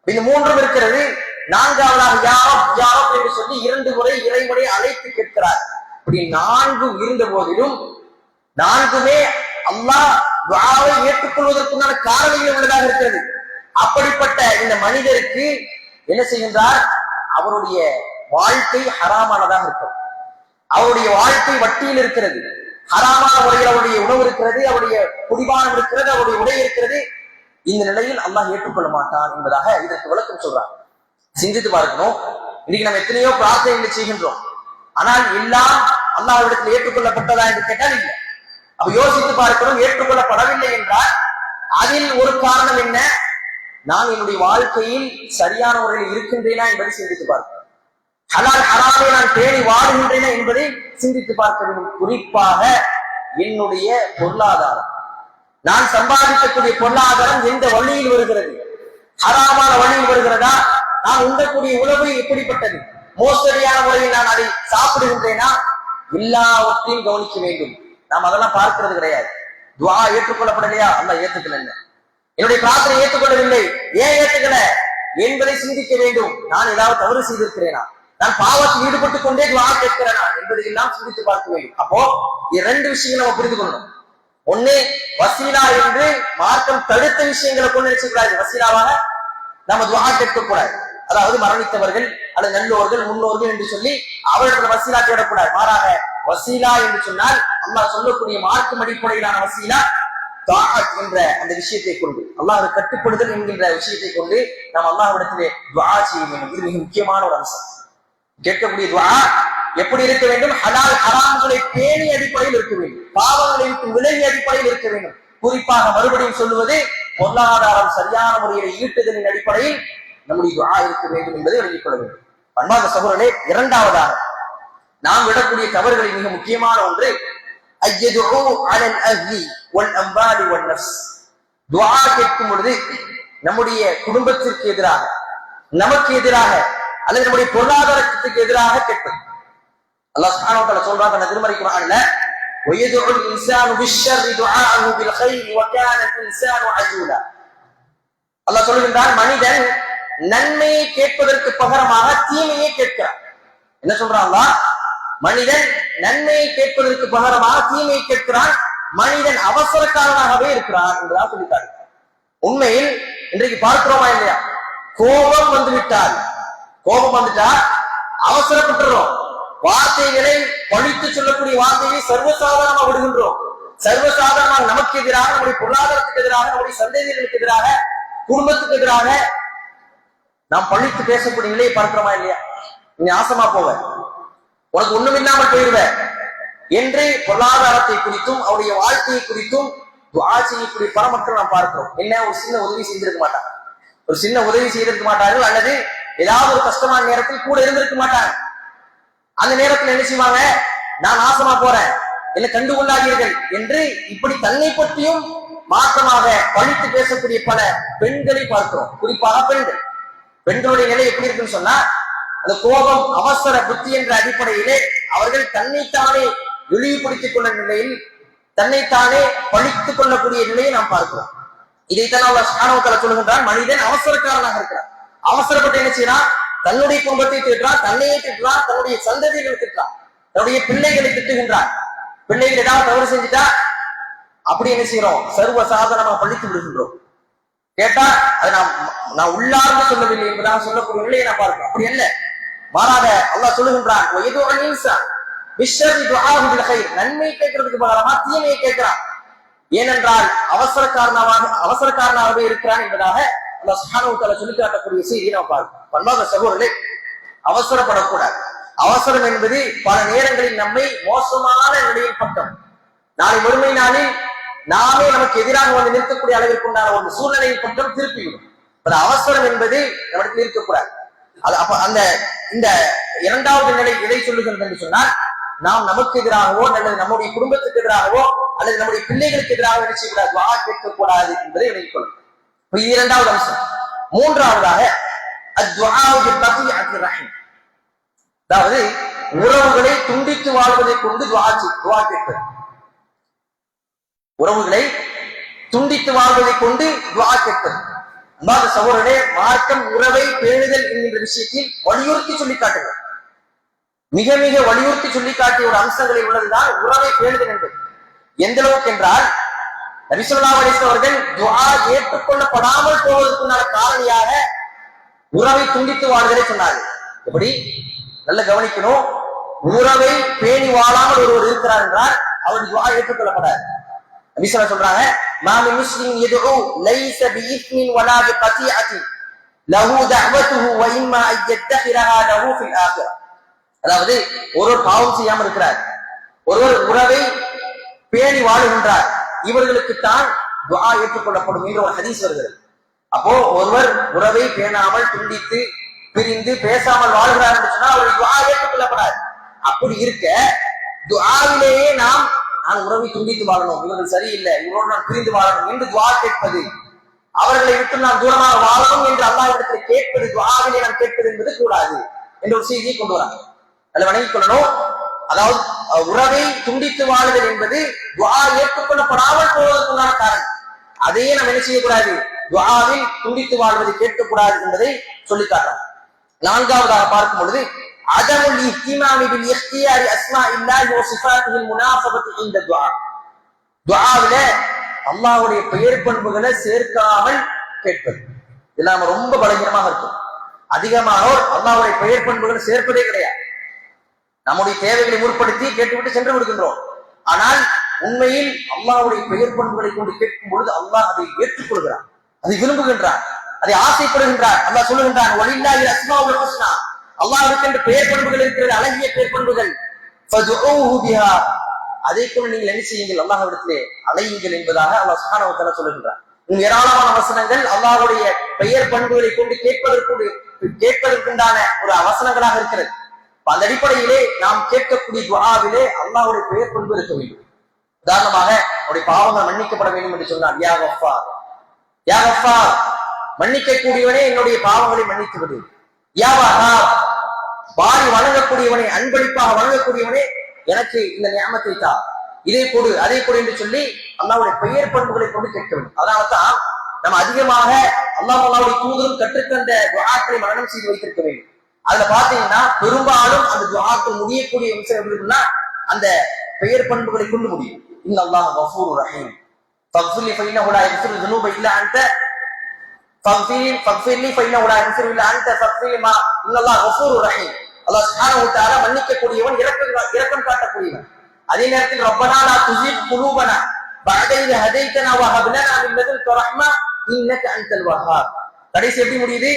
இந்த 3ம் இருக்கிறது. 4வதாக யா ரப் யா ரப் என்று சொல்லி 2 முறை இறைவனை அழைத்து கேட்கிறார். இப்படி 4 இருந்த போதிலும் 4மே அல்லாஹ் துஆவை ஏற்றுக்கொள்வதற்குண்டான காரணங்கள் உள்ளதாக இருக்கிறது. அப்படிப்பட்ட இந்த மனிதருக்கு என்ன செய்கின்றார், அவருடைய வாழ்க்கை ஹராமானதாக இருக்கும், அவருடைய வாழ்க்கை வட்டியில் இருக்கிறது, ஹராமான முறையில் அவருடைய உணவு இருக்கிறது, அவருடைய குடிபானம் இருக்கிறது, அவருடைய உடை இருக்கிறது. இந்த நிலையில் அல்லாஹ் ஏற்றுக்கொள்ள மாட்டான் என்பதாக இதற்கு விளக்கம் சொல்றாங்க. சிந்தித்து பார்க்கணும். இன்னைக்கு நம்ம எத்தனையோ பிரார்த்தனைகளை செய்கின்றோம், ஆனால் எல்லாம் அல்லாஹ்விடத்தில் ஏற்றுக்கொள்ளப்பட்டதா என்று கேட்டால் இல்லை. அப்ப யோசித்து பார்க்கணும், ஏற்றுக்கொள்ளப்படவில்லை என்றால் அதில் ஒரு காரணம் என்ன, நான் என்னுடைய வாழ்க்கையில் சரியான முறையில் இருக்கின்றேனா என்பதை சிந்தித்து பார்க்கணும். ஹலால் ஹராமை நான் தேடி வாழுகின்றேனா என்பதை சிந்தித்து பார்க்க வேண்டும். குறிப்பாக என்னுடைய பொருளாதாரம், நான் சம்பாதிக்கக்கூடிய பொருளாதாரம் எந்த வழியில் வருகிறது, ஹராமான வழியில் வருகிறதா, நான் உண்ணக்கூடிய உணவு எப்படிப்பட்டது, மோசடியான முறையில் நான் அதை சாப்பிடுகின்றேனா, எல்லாவற்றையும் கவனிக்க வேண்டும். நாம் அதெல்லாம் பார்க்கிறது கிடையாது. துஆ ஏற்றுக்கொள்ளப்படலையா, அல்லாஹ் ஏற்றுக்கல, என்னுடைய பிரார்த்தனை ஏற்றுக்கொள்ளவில்லை, ஏன் ஏற்றுக்கல என்பதை சிந்திக்க வேண்டும். நான் ஏதாவது தவறு செய்திருக்கிறேனா, நான் பாவத்தில் ஈடுபட்டுக் கொண்டே துஆ கேட்கிறேனா என்பதை எல்லாம் சிந்தித்து பார்க்க வேண்டும். அப்போ 2 விஷயங்களை நம்ம புரிந்து கொள்ளணும். ஒண்ணு, வசீலா என்று மார்க்கம் தடுத்த விஷயங்களை கொண்டு நினைச்சுக்கூடாது, வசீலாவாக நம்ம துஆ கேட்க கூடாது. அதாவது மரணித்தவர்கள் அல்லது நல்லோர்கள் முன்னோர்கள் என்று சொல்லி அவர்கள் வசீலா தேடக்கூடாது. மாறாக வசீலா என்று சொன்னால் அல்லாஹ் சொல்லக்கூடிய மார்க்கம் அடிப்படையிலான வசீலா தாஅத் என்ற அந்த விஷயத்தை கொண்டு, அல்லாஹ் கட்டுப்படுதல் என்கின்ற விஷயத்தை கொண்டு நாம் அல்லாஹ்விடத்திலே துஆ செய்ய வேண்டும். இது மிக முக்கியமான ஒரு அம்சம். கேட்கக்கூடிய துஆ எப்படி இருக்க வேண்டும்? ஹலால் ஹராம்களை பேணி அடிப்படையில் இருக்க வேண்டும், பாவங்களை விட்டு விலகி அடிப்படையில் இருக்க வேண்டும். குறிப்பாக மறுபடியும் சொல்லுவது, பொருளாதாரம் சரியான முறையில் ஈட்டுதலின் அடிப்படையில் நம்முடைய துஆ இருக்க வேண்டும் என்பதை விளங்கிக் கொள்ள வேண்டும். அன்பார்ந்த சகோதரர்களே, இரண்டாவதாக நாம் விடக்கூடிய தவறுகளில் மிக முக்கியமான ஒன்று அய்யதுஉ அலல் அஹ்லி வல் அம்வாலி வன் நஃப்ஸ். துஆ கேட்கும் பொழுது நம்முடைய குடும்பத்திற்கு எதிராக, நமக்கு எதிராக அல்லது நம்முடைய பொருளாதாரத்துக்கு எதிராக கேட்பது. அல்லாஹ் சுப்ஹானஹு வ தஆலா சொல்றாங்க அந்த திருமறை குர்ஆன்ல, வயதுஉல் இன்சானு பிஷ்ஷர்ரி துஆஅஹு பில் கைரி வ கான அல் இன்சானு அஜூலா. அல்லாஹ் சொல்கின்றான், மனிதன் நன்மையை கேட்பதற்கு பகரமாக தீமையை கேட்கிறான். என்ன சொல்றான் அல்லாஹ்? மனிதன் நன்மையை கேட்பதற்கு பகரமாக தீமையை கேட்கிறான், மனிதன் அவசரக்காரனாகவே இருக்கிறான் என்பதாக சொல்லிட்டாரு. உண்மையில் இன்றைக்கு பார்க்கிறோமா இல்லையா? கோபம் வந்துட்டா அவசரப்பட்டுறோம், வார்த்தைகளை பழித்து சொல்லக்கூடிய வார்த்தையை சர்வசாதாரணமாக விடுகின்றோம். சர்வசாதாரணமாக நமக்கு எதிராக, நம்முடைய பொருளாதாரத்துக்கு எதிராக, நம்முடைய சந்ததிகளுக்கு எதிராக, குடும்பத்துக்கு எதிராக நாம் பழித்து பேசக்கூடிய நிலையை பார்க்கிறோமா இல்லையா? நீ நாசமா போவ, உனக்கு ஒண்ணும் இல்லாமல் போயிருவ என்று பொருளாதாரத்தை குறித்தும் அவருடைய வாழ்க்கையை குறித்தும் துஆ செய்யக்கூடிய பல மக்கள் நாம் பார்க்கிறோம். என்ன, ஒரு சின்ன உதவி செய்திருக்க மாட்டாங்க, ஒரு சின்ன உதவி செய்திருக்க மாட்டார்கள், அல்லது ஏதாவது ஒரு கஷ்டமான நேரத்தில் கூட இருந்திருக்க மாட்டாங்க. அந்த நேரத்தில் என்ன செய்வாங்க? நான் நாசமா போறேன், என்னை கண்டுகொள்ளாதீர்கள் என்று இப்படி தன்னை பற்றியும் மாற்றமாக பழித்து பேசக்கூடிய பல பெண்களை பார்க்கிறோம். குறிப்பாக பெண்களுடைய நிலை எப்படி இருக்குன்னு சொன்னா, அந்த கோபம், அவசர புத்தி என்ற அடிப்படையிலே அவர்கள் தன்னைத்தானே இழிவுபடுத்திக் கொள்ள நிலையில், தன்னைத்தானே பழித்துக் கொள்ளக்கூடிய நிலையை நாம் பார்க்கிறோம். இதைத்தான் அல்லாஹ் சுப்ஹானஹு வ தஆலா சொல்கின்றான், மனிதன் அவசரக்காரனாக இருக்கிறான். அவசரப்பட்டு என்ன செய்யறான்? தன்னுடைய குடும்பத்தை திட்டுறான், தன்னையே திட்டுறான், தன்னுடைய சந்ததிகளை திட்டுறான், தன்னுடைய பிள்ளைகளை திட்டுகின்றான். பிள்ளைகள் ஏதாவது தவறு செஞ்சுட்டா அப்படி என்ன செய்யறோம்? சர்வ சாதாரணமா பழித்து விடுகின்றோம். கேட்டா அது நான் உள்ளார்ந்து சொல்லவில்லை என்பதாக சொல்லக்கூடிய நிலையை நான் பார்க்கிறோம். அப்படி அல்ல, மாறாக அல்லாஹ் சொல்லுகின்றான், நன்மை கேட்கறதுக்கு பகரமா தீமையை கேட்கிறான். ஏனென்றால் அவசரக்காரனாகவே இருக்கிறான் என்பதாக அல்லாஹ் சுப்ஹானஹு வ தஆலா சொல்லி காட்டக்கூடிய செய்தியை நாம் பார்க்கிறோம். பண்பாக சகோதரர்களே, அவசரப்படக்கூடாது. அவசரம் என்பது பல நேரங்களில் நம்மை மோசமான நிலையில் பட்டம், நாளை மறுமை நாளில் நாமே நமக்கு எதிராக வந்து நிற்கக்கூடிய அளவிற்கு உண்டான ஒரு சூழ்நிலையில் பட்டம் திருப்பிவிடும். அவசரம் என்பது நம்மிடத்தில் இருக்கக்கூடாது. அப்ப இந்த இரண்டாவது நிலை எதை சொல்லுகிறது என்று சொன்னால், நாம் நமக்கு எதிராகவோ அல்லது நம்முடைய குடும்பத்துக்கு எதிராகவோ அல்லது நம்முடைய பிள்ளைகளுக்கு எதிராக என்ன செய்யக்கூடாது? துஆ கேட்கக்கூடாது என்பதை விளங்கிக் கொள்ளும். இது இரண்டாவது அம்சம். மூன்றாவதாக அதாவது உறவுகளை துண்டித்து வாழ்வதை கொண்டு துஆ கேட்பது. உறவுகளை துண்டித்து வாழ்வதை கொண்டு துஆ கேட்பது. அன்பார்ந்த சகோதரர்களே, மார்க்கம் உறவை பேணுதல் என்கின்ற விஷயத்தில் வலியுறுத்தி சொல்லி காட்டுகிறது. மிக மிக வலியுறுத்தி சொல்லி காட்டிய ஒரு அம்சங்களில் உள்ளதுதான் உறவை பேணுதல் என்பது. எந்த அளவுக்கு என்றால், நபி ஸல்லல்லாஹு அலைஹி வஸல்லம் அவர்கள் துஆ ஏற்றுக்கொள்ளப்படாமல் போவதற்குண்டான காரணியாக உறவை துண்டித்து வாழ்வதை சொன்னார்கள். எப்படி? நல்ல கவனிக்கணும். உறவை பேணி வாழாமல் ஒருவர் இருக்கிறார் என்றால் அவர் துஆ ஏற்றுக்கொள்ளப்படாது. நபி ஸல்லல்லாஹு சொல்றாங்க, மா மின் முஸ்லிம் யதுஉ லைஸ பிஇஸ்மின் வலா பிகதிஅத்தின் லஹு தஅவத்துஹு வ இம்மா அய்யத்தஹிரஹா லஹு ஃபில் ஆகிரா. அதாவது ஒருவர் பாவம் செய்யாமல் இருக்கிறார், ஒருவர் உறவை பேணி வாழுகின்றார், இவர்களுக்கு தான் துஆ ஏற்றுக்கொள்ளப்படும் என்ற ஒரு ஹதீஸ் வருகிறது. அப்போ ஒருவர் உறவை பேணாமல் துண்டித்து பிரிந்து பேசாமல் வாழ்கிறார் என்று சொன்னால் அவருக்கு துஆ ஏற்றுக்கொள்ளப்படாது. அப்படி இருக்க துஆவிலேயே நான் உறவை துண்டித்து வாழணும், இவர்கள் சரியில்லை, இவரோடு நான் பிரிந்து வாழணும் என்று துஆ கேட்பது, அவர்களை விட்டு நான் தூரமாக வாழணும் என்று அல்லாஹ்விடத்தில் கேட்பது, துஆவிலே நான் கேட்பது என்பது கூடாது என்ற ஒரு செய்தியை கொண்டு வராங்க. அதில் வணங்கிக் கொள்ளணும். அதாவது உறவை துண்டித்து வாழுதல் என்பது துஆ ஏற்றுக்கொள்ளப்படாமல் போவதற்குண்டான காரணம். அதையே நாம் என்ன செய்யக்கூடாது? துஆவில் துண்டித்து வாழ்வதை கேட்கக்கூடாது என்பதை சொல்லி காட்டுறாங்க. நான்காவதாக பார்க்கும் பொழுது அதமுல் இஹ்திமாமி பில் இஹ்தியாரி அஸ்மாஇல்லாஹி வ சிஃபாத்திஹில் முனாஸபத்தி இந்த துஆ. துஆவில அல்லாஹ்வுடைய பெயர் பண்புகளை சேர்க்காமல் கேட்பது. இதெல்லாம் ரொம்ப பலகீனமாக இருக்கும். அதிகமானோர் அல்லாஹ்வுடைய பெயர் பண்புகள் சேர்ப்பதே கிடையாது. நம்முடைய தேவைகளை முற்படுத்தி கேட்டுவிட்டு சென்று விடுகின்றோம். ஆனால் உண்மையில் அல்லாஹ்வுடைய பெயர் பண்புகளை கொண்டு கேட்கும் பொழுது அல்லாஹ் அதை ஏற்றுக்கொள்கிறான், அதை விரும்புகின்றான், அதை ஆசைப்படுகின்றான். அல்லாஹ் சொல்லுகின்றான், வலில்லாஹில் அஸ்மாஉல் ஹுஸ்னா, அல்லாஹ்வுக்கு என்று பெயர் பண்புகள் இருக்கிறது, அழகிய பெயர் பண்புகள். ஃபதுஊஹு பிஹா, அதை கொண்டு நீங்கள் என்ன செய்யுங்கள், அல்லாஹ்விடத்திலே அலையுங்கள் என்பதாக அல்லாஹ் சுப்ஹானஹு வ தஆலா சொல்லுகின்றான். ஏராளமான வசனங்கள் அல்லாஹ்வுடைய பெயர் பண்புகளை கொண்டு கேட்பதற்குண்டான ஒரு வசனங்களாக இருக்கிறது. அந்த அடிப்படையிலே நாம் கேட்கக்கூடிய துஆவிலே அல்லாஹ்வுடைய பெயர் பண்பு இருக்க வேண்டும். உதாரணமாக அவருடைய பாவங்கள் மன்னிக்கப்பட வேண்டும் என்று சொன்னார், யா கஃபார், யா கஃபார், மன்னிக்க கூடியவனே என்னுடைய பாவங்களை மன்னித்து விடு. யா வஹாப், வாரி வணங்கக்கூடியவனே, அன்பளிப்பாக வணங்கக்கூடியவனே, எனக்கு இந்த நியமத்தை தா, இதை கொடு, அதை கொடு என்று சொல்லி அல்லாஹ்வுடைய பெயர் பண்புகளை கொண்டு கேட்க வேண்டும். அதனால்தான் நம்ம அதிகமாக அல்லாஹ்வுடைய தூதரும் கற்றுத்தந்த துஆக்களை மரணம் செய்து வைத்திருக்க வேண்டும். அதுல பாத்தீங்கன்னா பெரும்பாலும் அந்த துஆக்கள் முடியக்கூடிய விஷயம் எப்படி இருக்குன்னா அந்த பெயர் பண்புகளை கொண்டு முடியும். இன்னல்லாஹ் கஃபூருர் ரஹீம், ஃபக்ஃபிர்லி ஃபஇன்னஹு லா யக்ஃபிரு ذுனூப இல்லா அன்த, ஃபக்ஃபிர்லி ஃபஇன்னஹு லா யக்ஃபிரு இல்லா அன்த ஃபக்ஃபிர் மா, இன்னல்லாஹ் கஃபூருர் ரஹீம். அல்லாஹ் சுப்ஹானஹு வ தஆலா மன்னிக்கக்கூடியவன், இரக்கம் காட்டக்கூடியவன். அதே நேரத்தில் ரப்பனா லா துஸிக் குலூபனா பஅத இத ஹதைதனா வ ஹப் லனா மின் லதுன்க ரஹ்மா இன்னக அன்தல் வஹ்ஹாப். கடைசி எப்படி முடியுது?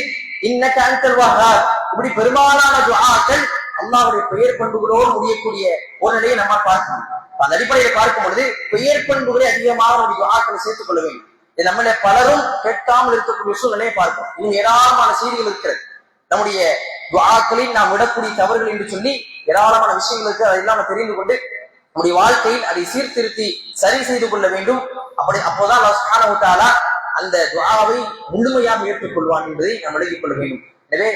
இன்னக அன்தல் வஹ்ஹாப். இப்படி பெரும்பாலான துஆக்கள் அல்லாஹ்வுடைய பெயர் பண்புகளோடு முடியக்கூடிய ஒரு நிலையை நம்ம பார்க்கணும். அந்த அடிப்படையில் பார்க்கும் பொழுது பெயர் பண்புகளை அதிகமாக நம்முடைய துஆக்களை சேர்த்துக் கொள்ள வேண்டும். இது நம்மள பலரும் கேட்காமல் இருக்கக்கூடிய சூழ்நிலையை பார்ப்போம். இன்னும் ஏராளமான செய்திகள் இருக்கிறது. நம்முடைய துஆக்களில் நாம் விடக்கூடிய தவறுகள் என்று சொல்லி ஏராளமான விஷயங்கள் இருக்கு. அதெல்லாம் நம்ம தெரிந்து கொண்டு நம்முடைய வாழ்க்கையில் அதை சீர்திருத்தி சரி செய்து கொள்ள வேண்டும். அப்போதான் அல்லாஹ் சுப்ஹானஹு வ தஆலா அந்த துஆவை முழுமையாக ஏற்றுக்கொள்வான் என்பதை நாம் விளங்கிக் கொள்ள வேண்டும். எனவே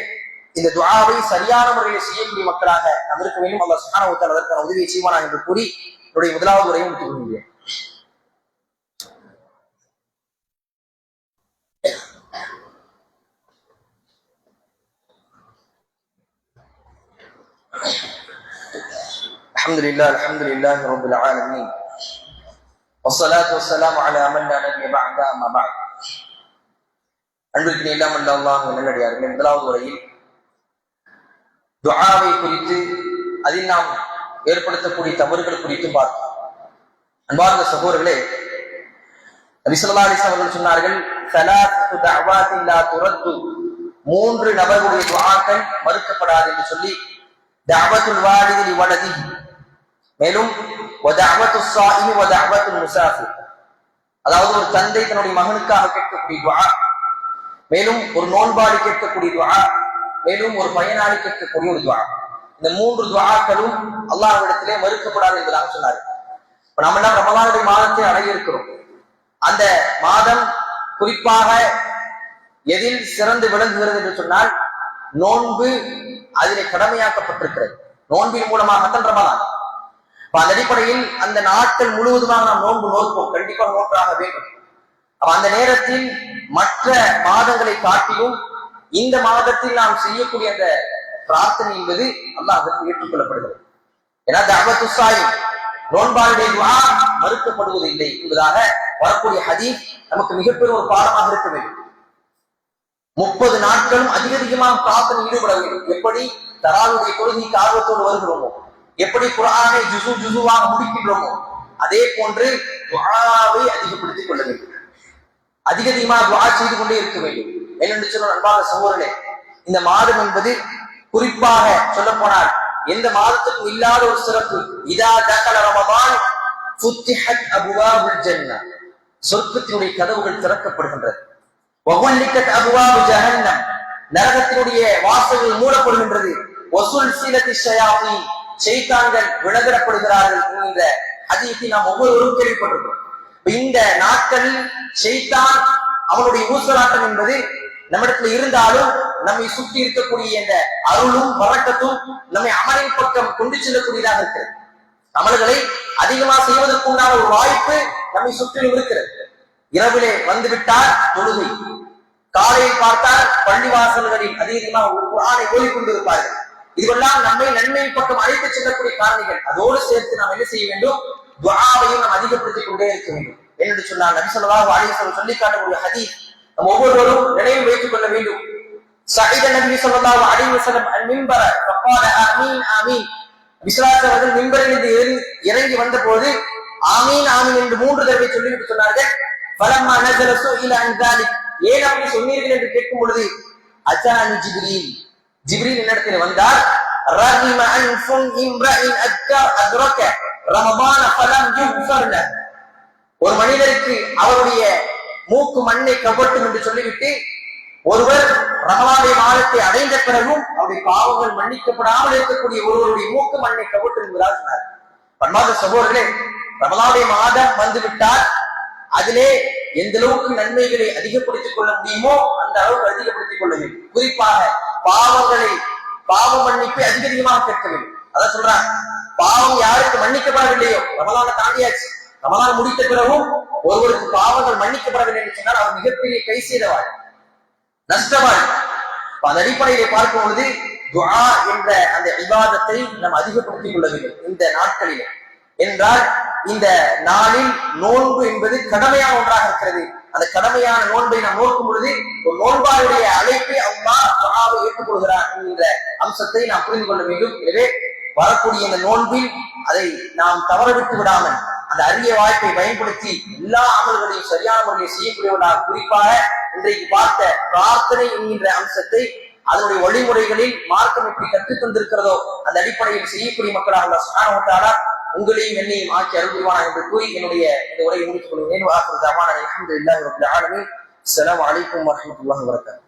இந்த துஆவை சரியான முறையில் செய்யக்கூடிய மக்களாக நாம் இருக்க வேண்டும். அல்லாஹ் சுப்ஹானஹு வ தஆலா அதற்கான உதவியை செய்வானா என்று கூறி என்னுடைய முதலாவது உரையை முடித்துக் கொள்கிறேன். அல்ஹம்துலில்லாஹி ரப்பில் ஆலமீன் வஸ்ஸலாத்து வஸ்ஸலாமு அலா மன் லா நபிய பஅத அம்மா பஅத். அன்பிற்கு எல்லாம் வல்ல அல்லாஹ்வின் நல்லடியார்களே, முதலாவது உரையில் துஆவை குறித்து அதில் நாம் ஏற்படுத்தக்கூடிய தவறுகள் குறித்து பார்த்தோம். அன்பார்ந்த சகோதரர்களே, நபி ஸல்லல்லாஹு அலைஹி வஸல்லம் அவர்கள் சொன்னார்கள், ஸலாத்து தஅவாத்தின் லா துரத்து, மூன்று நபர்களுடைய துஆக்கள் மறுக்கப்படாது என்று சொல்லி, தஅவத்துல் வாலிதி லிவலதிஹி, மேலும் வதஅவத்துஸ் ஸாயிமி வதஅவத்துல் முஸாஃபிர், அதாவது ஒரு தந்தை தன்னுடைய மகனுக்காக கேட்கக்கூடிய துஆ, மேலும் ஒரு நோன்பாளி கேட்கக்கூடிய துஆ, மேலும் ஒரு பயனாளி கேட்கக்கூடிய ஒரு துஆ. இந்த மூன்று துஆக்களும் அல்லாஹ்விடத்திலே மறுக்கப்படாது என்பதாக சொன்னார். இப்ப நம்ம எல்லாம் ரமலானுடைய மாதத்தை அடைய இருக்கிறோம். அந்த மாதம் குறிப்பாக எதில் சிறந்து விளங்குகிறது என்று சொன்னால் நோன்பு அதிலே கடமையாக்கப்பட்டிருக்கிறது. நோன்பின் மூலமாகத்தான் ரமலான். அந்த அடிப்படையில் அந்த நாட்கள் முழுவதுமாக நாம் நோன்பு நோற்போம், கண்டிப்பாக நோற்றாக வேண்டும். அந்த நேரத்தில் மற்ற மாதங்களை காட்டிலும் இந்த மாதத்தில் நாம் செய்யக்கூடிய அந்த பிரார்த்தனை என்பது அல்லாஹ்வுக்கு ஏற்றுக்கொள்ளப்படுகிறது. ஏன்னா தஅவத்து ஸாயிம், நோன்பாளுடைய துஆ மறுக்கப்படுவது இல்லை என்பதாக வரக்கூடிய ஹதீஸ் நமக்கு மிகப்பெரிய ஒரு பாடமாக இருக்க வேண்டும். 30 நாட்களும் அதிகமாக பிரார்த்தனை ஈடுபட வேண்டும். எப்படி தராவுடைய தொழுகைக்கு ஆர்வத்தோடு வருகிறோமோ, எப்படி குர்ஆனை ஜுசுவாக முடிக்கின்றோமோ, அதே போன்று துஆவை அதிகப்படுத்திக் கொள்ள வேண்டும். அதிகமாக துஆ செய்து கொண்டே இருக்க வேண்டும். என்னென்று சொன்ன அன்பான சகோதரர்களே, இந்த மாதம் என்பது குறிப்பாக சொல்ல போனால் எந்த மாதத்துக்கும் இல்லாத ஒரு சிறப்பு. இதா தகல ரமதான் ஃபுத்திஹத் அபுவாபுல் ஜன்னah, சொர்க்கத்தினுடைய கதவுகள் திறக்கப்படுகின்றது. வகுல்லிகத் அபுவாபு ஜஹன்னம், நரகத்தினுடைய வாசல்கள் மூடப்படுகின்றது. வசுல்சிலத்தி ஷயாத்தீன், ஷைத்தான்கள் விலகிடப்படுகிறார்கள் என்கிற ஹதீஸை நாம் ஒவ்வொருவரும் கேள்விப்பட்டிருக்கிறோம். இந்த நாட்களில் ஷைத்தான் அவனுடைய ஊசலாட்டம் என்பது நம்மிடத்தில் இருந்தாலும் நம்மை சுற்றி இருக்கக்கூடிய இந்த அருளும் வரக்கத்தும் நம்மை அமலின் பக்கம் கொண்டு செல்லக்கூடியதாக இருக்கிறது. அமல்களை அதிகமாக செய்வதற்குண்டான ஒரு வாய்ப்பு நம்மை சுற்றிலும் இருக்கிறது. இரவிலே வந்துவிட்டால் தொழுகை, காலையில் பார்த்தால் பள்ளிவாசல்களில் அதிகமாக குர்ஆனை ஓதிக் கொண்டிருப்பார்கள். இதுவெல்லாம் நம்மை நன்மையின் பக்கம் அழைத்து செல்லக்கூடிய காரணிகள். அதோடு சேர்த்து நாம் என்ன செய்ய வேண்டும்? துஆவையும் நாம் அதிகப்படுத்திக் கொண்டே இருக்க வேண்டும். என்று சொன்னால் நபி ஸல்லல்லாஹு அலைஹி வஸல்லம் சொல்லி காட்டக்கூடிய ஹதீஸ் நம் ஒவ்வொருவரும் நினைவில் வைத்துக் கொள்ள வேண்டும். சஹீஹ் நபி ஸல்லல்லாஹு அலைஹி வஸல்லம் al-minbar فقال آمين آمين. விஸ்வாஸ் அவர்கள் மிம்பரிலிருந்து இறங்கி வந்த போது ஆமீன் ஆமீன் என்று 3 தடவை சொல்லிவிட்டு சொன்னார்கள். فلما نزل سئل عن ذلك. ஏன் அப்படி சொன்னீர்கள் என்று கேட்கும் பொழுது அஜானி ஜிப்ரீல், ஜிப்ரீல் என்னிடத்தில் வந்தார். ரஹிம அன்ஃபுன் இம்ரஇன் அத்ரக ரமபான ஃபலம் யுஃபர் லஹ். ஒரு மனிதருக்கு அவருடைய மூக்கு மண்ணை கவட்டும் என்று சொல்லிவிட்டு ஒருவர் ரமலானுடைய மாதத்தை அடைந்த பிறகும் அவருடைய பாவங்கள் மன்னிக்கப்படாமல் இருக்கக்கூடிய ஒருவருடைய மூக்கு மண்ணை கவட்டும் என்பதாக சொன்னார். பன்மாத சகோதரர்களே, ரமலானுடைய மாதம் வந்துவிட்டால் அதிலே எந்த அளவுக்கு நன்மைகளை அதிகப்படுத்திக் கொள்ள முடியுமோ அந்த அளவுக்கு அதிகப்படுத்திக் கொள்ள வேண்டும். குறிப்பாக பாவ மன்னிப்பை அதிகமாக கேட்க வேண்டும். அதான் சொல்றாங்க, பாவம் யாருக்கு மன்னிக்கப்படவில்லையோ, ரமலானை தாண்டியாச்சு, ரமலான் முடித்த பிறகும் ஒருவருக்கு பாவங்கள் மன்னிக்கப்படவில்லை என்று சொன்னால் அவர் மிகப்பெரிய கை செய்தவாள், நஷ்டவாள். அந்த அடிப்படையிலே பார்க்கும் பொழுது துஆ என்ற அந்த இபாதத்தை நாம் அதிகப்படுத்திக் கொள்ள வேண்டும் இந்த நாட்களிலே. என்றால் இந்த நாளில் நோன்பு என்பது கடமையான ஒன்றாக இருக்கிறது. அந்த கடமையான நோன்பை நாம் நோக்கும் பொழுது ஒரு நோன்பாளுடைய அழைப்பை அல்லாஹ் துஆவை ஏற்றுக்கொள்கிறார் என்கிற அம்சத்தை நாம் புரிந்து கொள்ள வேண்டும். எனவே வரக்கூடிய இந்த நோன்பில் அதை நாம் தவறவிட்டு விடாமல் அந்த அரிய வாய்ப்பை பயன்படுத்தி எல்லா அமல்களையும் சரியான முறையில் செய்யக்கூடியவர்களாக, குறிப்பாக இன்றைக்கு பார்த்த பிரார்த்தனை என்கின்ற அம்சத்தை அதனுடைய வழிமுறைகளில் மார்க்கம் எப்படி கற்றுத் தந்திருக்கிறதோ அந்த அடிப்படையில் செய்யக்கூடிய மக்களாக அல்லாஹ் சுப்ஹானஹு வ தஆலா உங்களையும் என்னையும் ஆக்கி அருள்வானா என்று கூறி என்னுடைய இந்த உரையை முடித்துக் கொள்கிறேன். அல்ஹம்துலில்லாஹி ரப்பில் ஆலமீன். அஸ்ஸலாமு அலைக்கும் வரஹ்மத்துல்லாஹி வபரகாத்துஹு.